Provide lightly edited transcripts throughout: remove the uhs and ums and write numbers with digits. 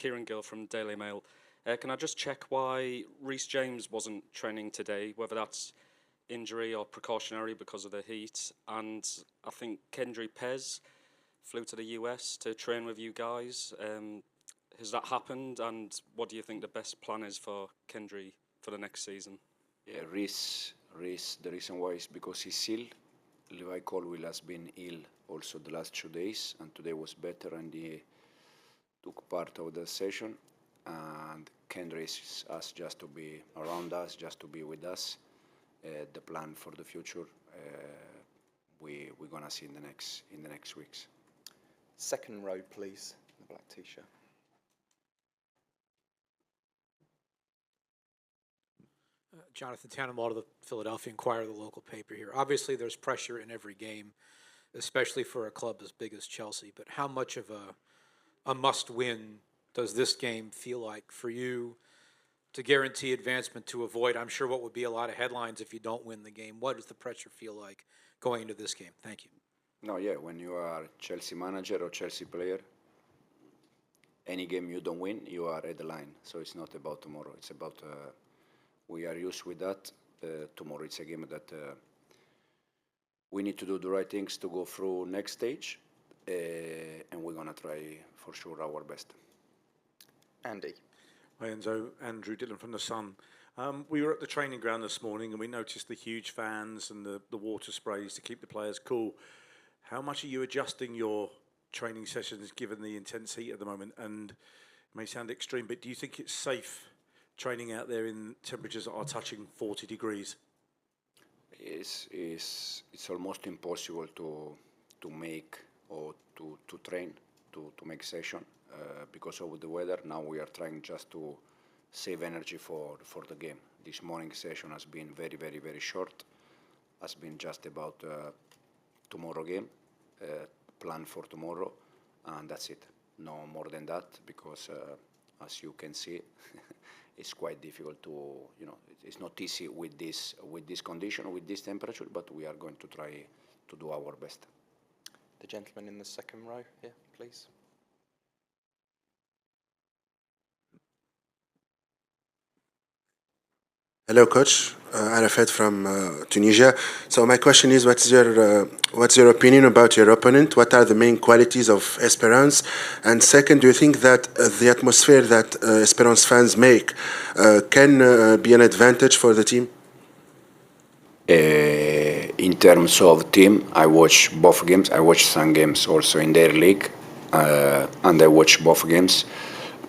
Kieran Gill from Daily Mail. Can I just check why Reece James wasn't training today, whether that's injury or precautionary because of the heat? And I think Kendry Pez flew to the US to train with you guys. Has that happened? And what do you think the best plan is for Kendry for the next season? Yeah, Reece, the reason why is because he's ill. Levi Colwill has been ill also the last 2 days, and today was better, and he took part of the session. And Kendry asked just to be around us, just to be with us. The plan for the future, we're gonna see in the next weeks. Second row, please. The black t-shirt. Jonathan Tannenwald of the Philadelphia Inquirer, the local paper here. Obviously, there's pressure in every game, especially for a club as big as Chelsea. But how much of a must-win does this game feel like for you to guarantee advancement, to avoid, I'm sure, what would be a lot of headlines if you don't win the game? What does the pressure feel like going into this game? Thank you. No, yeah, when you are Chelsea manager or Chelsea player, any game you don't win, you are at the line. So it's not about tomorrow. It's about we are used with that. Tomorrow it's a game that we need to do the right things to go through next stage, and we're gonna try for sure our best. Andy. Hi Enzo, Andrew Dillon from The Sun. We were at the training ground this morning and we noticed the huge fans and the water sprays to keep the players cool. How much are you adjusting your training sessions given the intense heat at the moment? And it may sound extreme, but do you think it's safe training out there in temperatures that are touching 40 degrees? It's almost impossible to make or to train, to make session because of the weather. Now we are trying just to save energy for the game. This morning session has been very, very, very short. Has been just about tomorrow game, plan for tomorrow, and that's it. No more than that, because as you can see, it's quite difficult to, it's not easy with this condition, with this temperature, but we are going to try to do our best. The gentleman in the second row here, please. Hello, Coach. Arafat from Tunisia. So my question is, what's your opinion about your opponent? What are the main qualities of Esperance? And second, do you think that the atmosphere that Esperance fans make can be an advantage for the team? In terms of team, I watch both games. I watch some games also in their league, and I watch both games.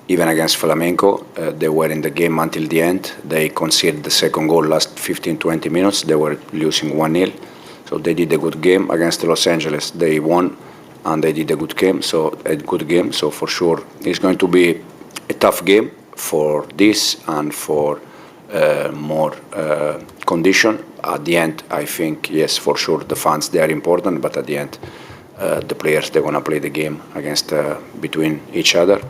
Even against Flamenco, they were in the game until the end. They conceded the second goal last 15-20 minutes. They were losing 1-0. So they did a good game. Against Los Angeles, they won, and they did a good game. So for sure, it's going to be a tough game for this and for more condition. At the end, I think, yes, for sure, the fans, they are important. But at the end, the players, they're going to play the game against between each other.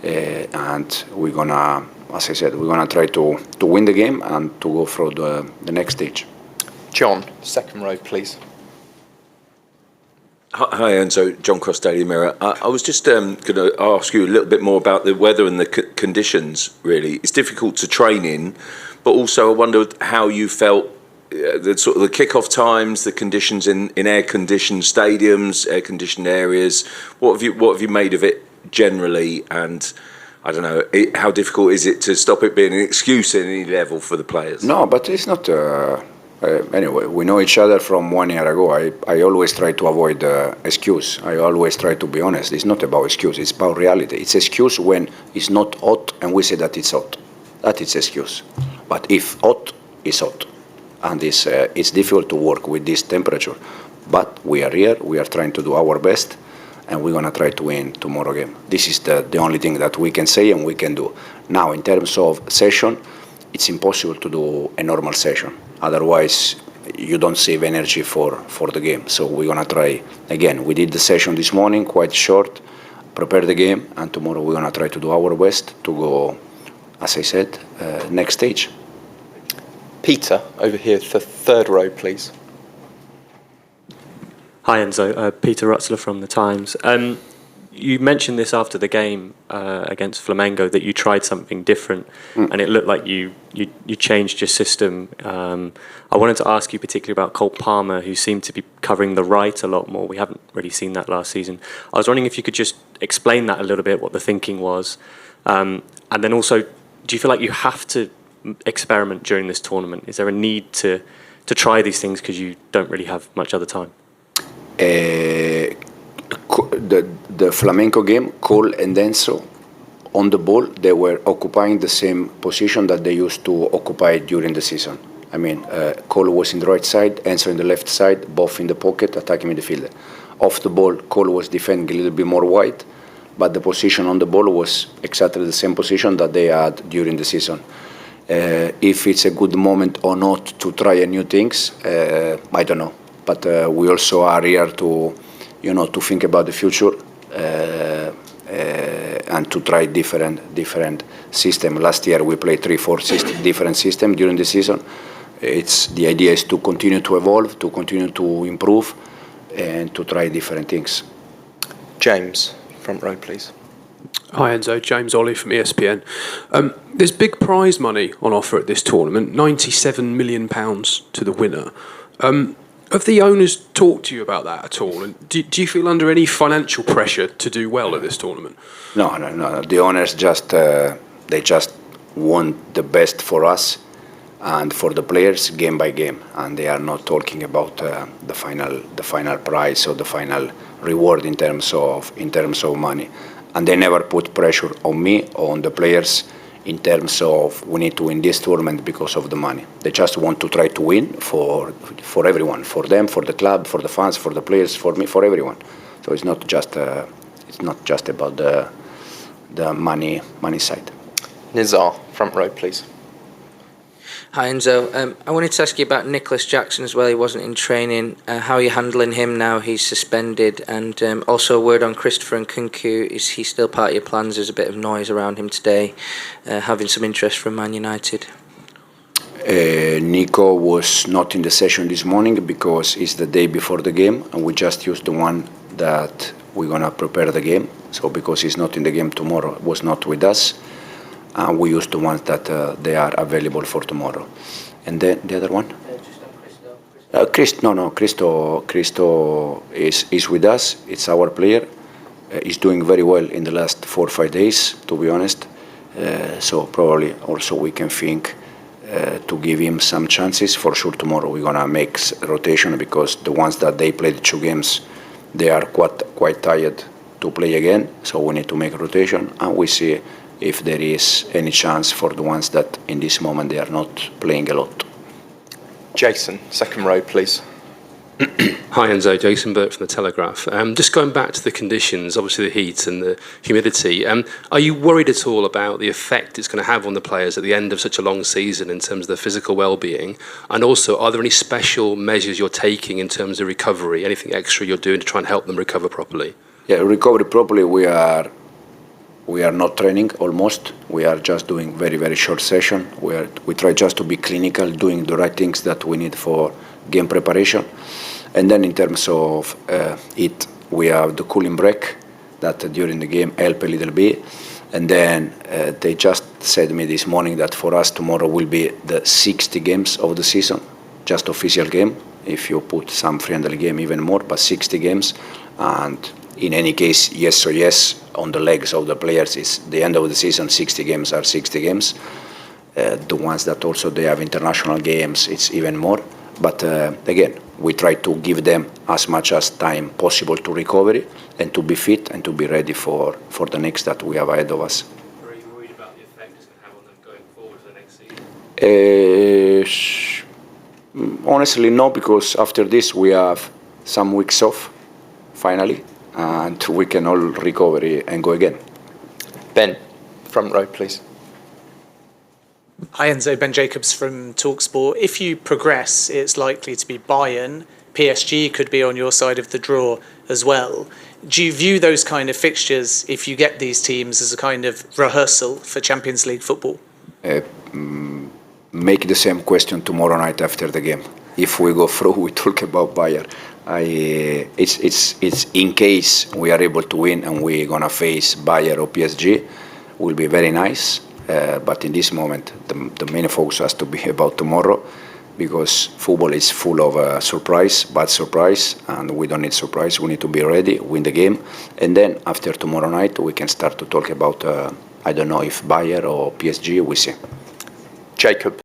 And we're gonna, as I said, we're gonna try to win the game and to go through the next stage. John, second row, please. Hi, Enzo. John Cross, Daily Mirror. I was just going to ask you a little bit more about the weather and the conditions, really. It's difficult to train in, but also I wondered how you felt the sort of the kick-off times, the conditions in air-conditioned stadiums, air-conditioned areas. What have you made of it generally, and I don't know, how difficult is it to stop it being an excuse at any level for the players? No, but it's not. Anyway, we know each other from 1 year ago. I always try to avoid excuse. I always try to be honest. It's not about excuse. It's about reality. It's excuse when it's not hot and we say that it's hot. That is excuse. But if hot, it's hot, and it's difficult to work with this temperature. But we are here. We are trying to do our best. And we're going to try to win tomorrow game. This is the only thing that we can say and we can do. Now, in terms of session, it's impossible to do a normal session. Otherwise, you don't save energy for the game. So we're going to try, again, we did the session this morning, quite short, prepare the game, and tomorrow we're going to try to do our best to go, as I said, next stage. Peter, over here, the third row, please. Hi Enzo, Peter Rutzler from The Times. you mentioned this after the game against Flamengo, that you tried something different, and it looked like you changed your system. I wanted to ask you particularly about Cole Palmer, who seemed to be covering the right a lot more. We haven't really seen that last season. I was wondering if you could just explain that a little bit, what the thinking was, and then also, do you feel like you have to experiment during this tournament? Is there a need to try these things because you don't really have much other time? The Flamenco game, Cole and ENZO, on the ball, they were occupying the same position that they used to occupy during the season. I mean, Cole was in the right side, ENZO in the left side, both in the pocket, attacking midfielder. Off the ball, Cole was defending a little bit more wide, but the position on the ball was exactly the same position that they had during the season. If it's a good moment or not to try new things, I don't know. But we also are here to, to think about the future and to try different system. Last year we played 3-4 different systems during the season. The idea is to continue to evolve, to continue to improve, and to try different things. James, front row, please. Hi Enzo, James Ollie from ESPN. There's big prize money on offer at this tournament, £97 million to the winner. Have the owners talked to you about that at all? And do you feel under any financial pressure to do well at this tournament? No. The owners they just want the best for us and for the players game by game, and they are not talking about the final prize or the final reward in terms of money. And they never put pressure on me or on the players in terms of we need to win this tournament because of the money. They just want to try to win for everyone, for them, for the club, for the fans, for the players, for me, for everyone. So it's not just about the money side. Nizar, front row, please. Hi Enzo, I wanted to ask you about Nicholas Jackson as well. He wasn't in training. How are you handling him now he's suspended? And also a word on Christopher Nkunku. Is he still part of your plans? There's a bit of noise around him today, having some interest from Man United. Nico was not in the session this morning because it's the day before the game, and we just used the one that we're going to prepare the game. So because he's not in the game tomorrow, was not with us. We use the ones that they are available for tomorrow. And then the other one? Cristo is with us. It's our player. He's doing very well in the last 4 or 5 days, to be honest. So probably also we can think to give him some chances. For sure tomorrow we're going to make rotation because the ones that they played 2 games, they are quite tired to play again. So we need to make rotation, and we see if there is any chance for the ones that in this moment they are not playing a lot. Jason, second row, please. Hi Enzo, Jason Burt from The Telegraph. Just going back to the conditions, obviously the heat and the humidity, are you worried at all about the effect it's going to have on the players at the end of such a long season in terms of their physical well-being? And also, are there any special measures you're taking in terms of recovery, anything extra you're doing to try and help them recover properly? Yeah, recovery properly, we are not training almost. We are just doing very, very short session. We try just to be clinical, doing the right things that we need for game preparation. And then in terms of it, we have the cooling break that during the game help a little bit. And then they just said to me this morning that for us tomorrow will be the 60 games of the season, just official game. If you put some friendly game, even more, but 60 games. And in any case, yes or yes, on the legs of the players is the end of the season, 60 games are 60 games. The ones that also they have international games, it's even more. But again, we try to give them as much as time possible to recovery and to be fit and to be ready for the next that we have ahead of us. Are you worried about the effect it's going to have on them going forward for the next season? Honestly, no, because after this we have some weeks off, finally, and we can all recover and go again. Ben, front row, please. Hi Enzo, Ben Jacobs from TalkSport. If you progress, it's likely to be Bayern. PSG could be on your side of the draw as well. Do you view those kind of fixtures, if you get these teams, as a kind of rehearsal for Champions League football? Make the same question tomorrow night after the game. if we go through, we talk about Bayern. It's in case we are able to win and we're gonna face Bayern or PSG, will be very nice. But in this moment, the main focus has to be about tomorrow, because football is full of surprise, bad surprise, and we don't need surprise. We need to be ready, win the game, and then after tomorrow night, we can start to talk about, I don't know if Bayern or PSG, we see. Jacob.